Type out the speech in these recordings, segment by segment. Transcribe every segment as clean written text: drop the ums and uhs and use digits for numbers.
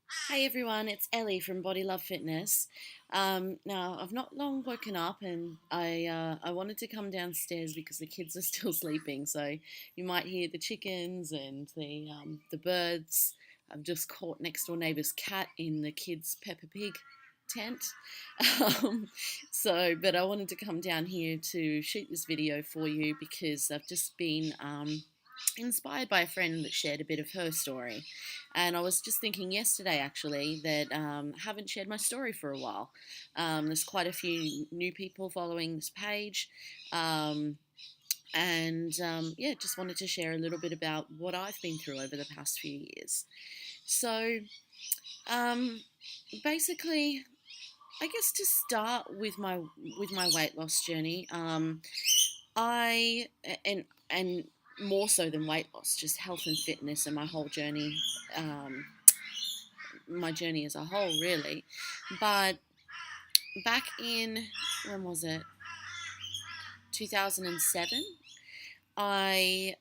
Hey everyone, it's Ellie from Body Love Fitness. Now I've not long woken up, and I wanted to come downstairs because the kids are still sleeping. So you might hear the chickens and the birds. I've just caught next door neighbour's cat in the kids' Peppa Pig tent. Um, but I wanted to come down here to shoot this video for you because I've just been inspired by a friend that shared a bit of her story. And I was just thinking yesterday, actually, that I haven't shared my story for a while. There's quite a few new people following this page. Um, yeah, just wanted to share a little bit about what I've been through over the past few years. So, um, basically, I guess to start with my weight loss journey, I and more so than weight loss, just health and fitness and my whole journey, um, my journey as a whole, really. But back in, when was it? 2007. I'd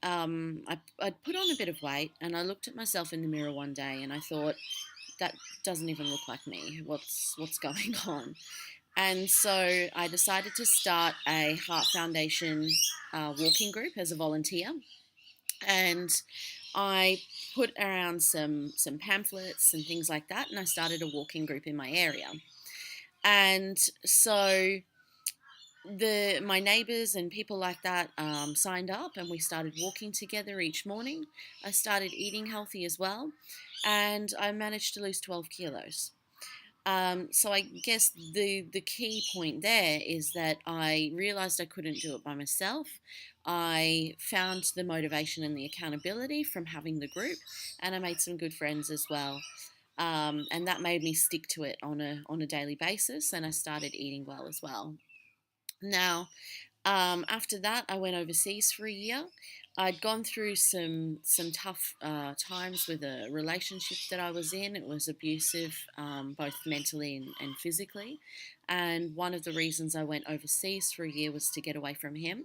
put on a bit of weight, and I looked at myself in the mirror one day, and I thought, that doesn't even look like me. What's going on? And so I decided to start a Heart Foundation walking group as a volunteer, and I put around some pamphlets and things like that, and I started a walking group in my area. And so the my neighbors and people like that signed up, and we started walking together each morning. I started eating healthy as well, and I managed to lose 12 kilos. So I guess the key point there is that I realized I couldn't do it by myself. I found the motivation and the accountability from having the group, and I made some good friends as well. And that made me stick to it on a daily basis, and I started eating well as well. Now, after that, I went overseas for a year. I'd gone through some tough times with a relationship that I was in. It was abusive, both mentally and physically. And one of the reasons I went overseas for a year was to get away from him.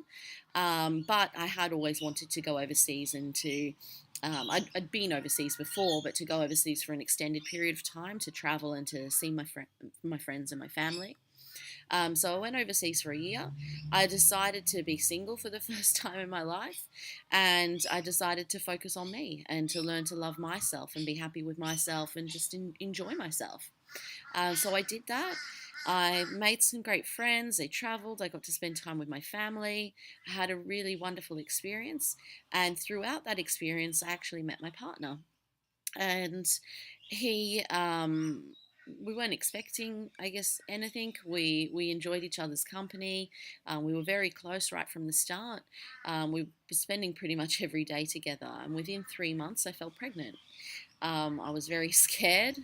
But I had always wanted to go overseas and to. I'd been overseas before, but to go overseas for an extended period of time, to travel and to see my friends and my family. So I went overseas for a year. I decided to be single for the first time in my life, and I decided to focus on me and to learn to love myself and be happy with myself and just enjoy myself. So I did that. I made some great friends. I traveled. I got to spend time with my family. I had a really wonderful experience. And throughout that experience, I actually met my partner. And he we weren't expecting, I guess, anything. We enjoyed each other's company. We were very close right from the start. We were spending pretty much every day together, and within 3 months I fell pregnant. I was very scared,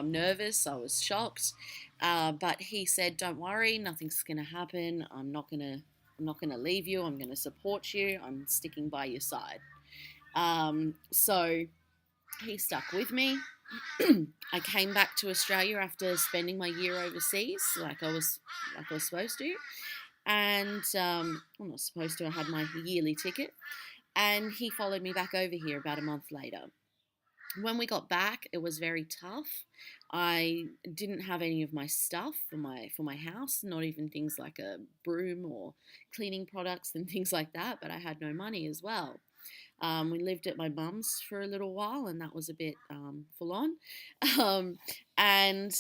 nervous. I was shocked, but he said, "Don't worry, nothing's going to happen. I'm not gonna leave you. I'm going to support you. I'm sticking by your side." So he stuck with me. I came back to Australia after spending my year overseas, like I was supposed to, and I'm not supposed to. I had my yearly ticket, and he followed me back over here about a month later. When we got back, it was very tough. I didn't have any of my stuff for my house, not even things like a broom or cleaning products and things like that. But I had no money as well. We lived at my mum's for a little while, and that was a bit full on. Um, and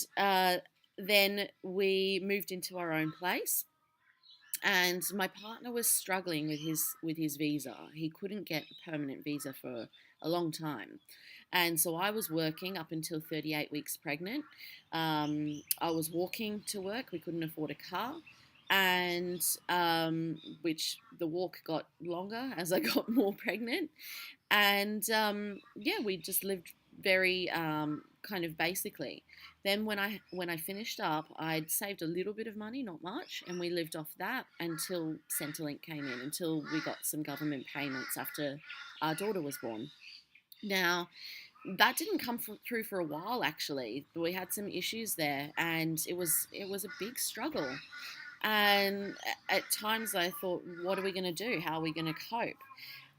Then we moved into our own place. And my partner was struggling with his visa. He couldn't get a permanent visa for a long time, and so I was working up until 38 weeks pregnant. I was walking to work. We couldn't afford a car, and which the walk got longer as I got more pregnant. And yeah, we just lived very kind of basically. Then when I finished up, I'd saved a little bit of money, not much, and we lived off that until Centrelink came in, until we got some government payments after our daughter was born. Now, that didn't come through for a while. Actually, we had some issues there, and it was a big struggle. And at times I thought, what are we going to do? How are we going to cope?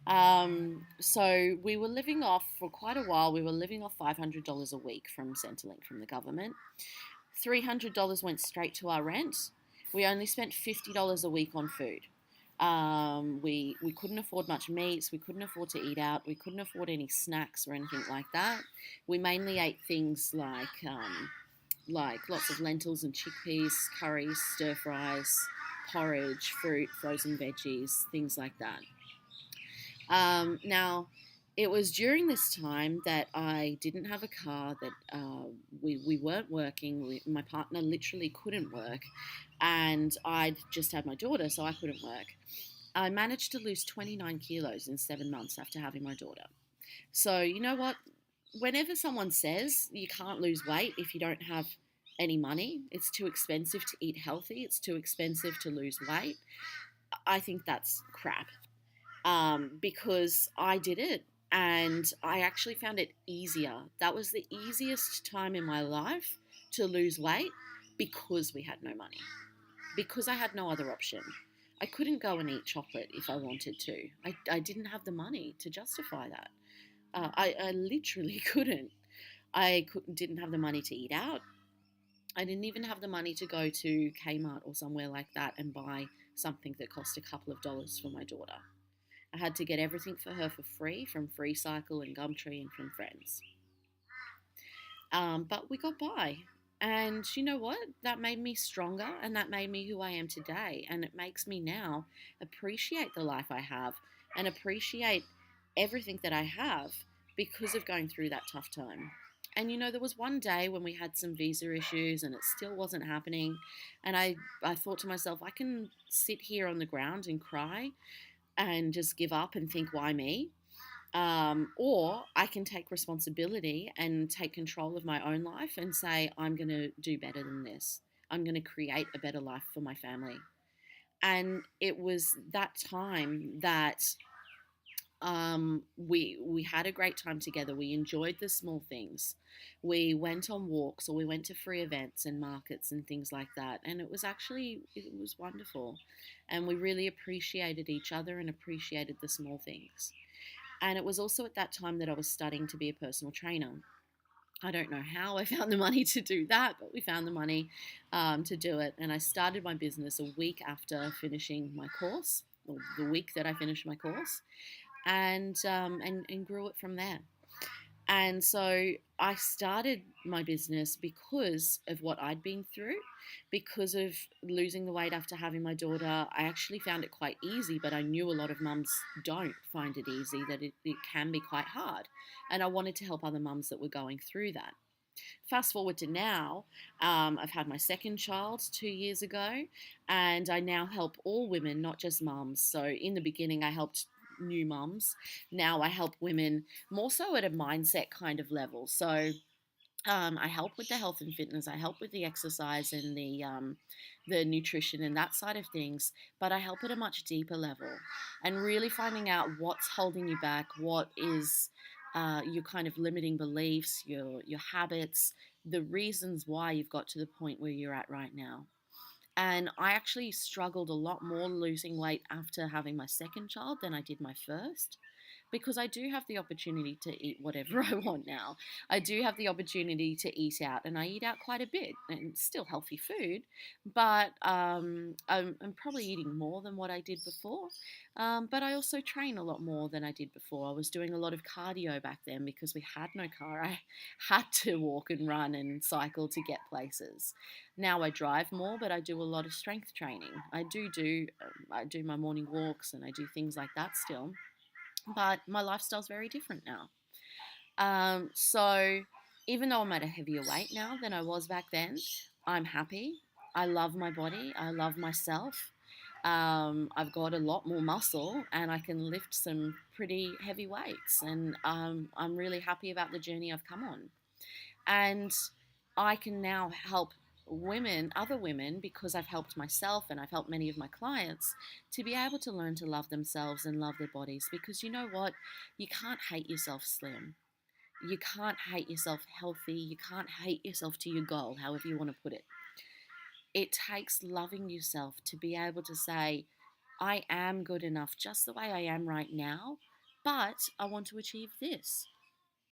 So we were living off for quite a while. We were living off $500 a week from Centrelink from the government. $300 went straight to our rent. We only spent $50 a week on food. We couldn't afford much meats. We couldn't afford to eat out. We couldn't afford any snacks or anything like that. We mainly ate things like lots of lentils and chickpeas, curries, stir fries, porridge, fruit, frozen veggies, things like that. Now, it was during this time that I didn't have a car, that we weren't working. My partner literally couldn't work, and I'd just had my daughter, so I couldn't work. I managed to lose 29 kilos in 7 months after having my daughter. So, you know what? Whenever someone says you can't lose weight if you don't have any money, it's too expensive to eat healthy, it's too expensive to lose weight, I think that's crap. Because I did it and I actually found it easier. That was the easiest time in my life to lose weight because we had no money, because I had no other option. I couldn't go and eat chocolate if I wanted to. I didn't have the money to justify that. I literally couldn't. Didn't have the money to eat out. I didn't even have the money to go to Kmart or somewhere like that and buy something that cost a couple of dollars for my daughter. I had to get everything for her for free from Free Cycle and Gumtree and from friends. But we got by. And you know what? That made me stronger and that made me who I am today. And it makes me now appreciate the life I have and appreciate everything that I have because of going through that tough time. And you know, there was one day when we had some visa issues and it still wasn't happening. And I thought to myself, I can sit here on the ground and cry and just give up and think, why me? Or I can take responsibility and take control of my own life and say, I'm going to do better than this. I'm going to create a better life for my family. And it was that time that we had a great time together. We enjoyed the small things. We went on walks or we went to free events and markets and things like that. And it was wonderful. And we really appreciated each other and appreciated the small things. And it was also at that time that I was studying to be a personal trainer. I don't know how I found the money to do that, but we found the money to do it. And I started my business a week after finishing my course, or the week that I finished my course, and grew it from there. And so I started my business because of what I'd been through, because of losing the weight after having my daughter. I actually found it quite easy, but I knew a lot of mums don't find it easy, that it can be quite hard. And I wanted to help other mums that were going through that. Fast forward to now, I've had my second child 2 years ago, and I now help all women, not just mums. So in the beginning, I helped new mums. Now I help women more so at a mindset kind of level. So I help with the health and fitness. I help with the exercise and the nutrition and that side of things. But I help at a much deeper level, and really finding out what's holding you back, what is your kind of limiting beliefs, your habits, the reasons why you've got to the point where you're at right now. And I actually struggled a lot more losing weight after having my second child than I did my first, because I do have the opportunity to eat whatever I want now. I do have the opportunity to eat out, and I eat out quite a bit, and it's still healthy food, but I'm probably eating more than what I did before. But I also train a lot more than I did before. I was doing a lot of cardio back then because we had no car. I had to walk and run and cycle to get places. Now I drive more, but I do a lot of strength training. I do my morning walks and I do things like that still, but my lifestyle's very different now. So even though I'm at a heavier weight now than I was back then, I'm happy. I love my body. I love myself. I've got a lot more muscle and I can lift some pretty heavy weights. And I'm really happy about the journey I've come on. And I can now help other women, because I've helped myself and I've helped many of my clients to be able to learn to love themselves and love their bodies. Because you know what? You can't hate yourself slim. You can't hate yourself healthy. You can't hate yourself to your goal, however you want to put it. It takes loving yourself to be able to say, I am good enough just the way I am right now. but I want to achieve this.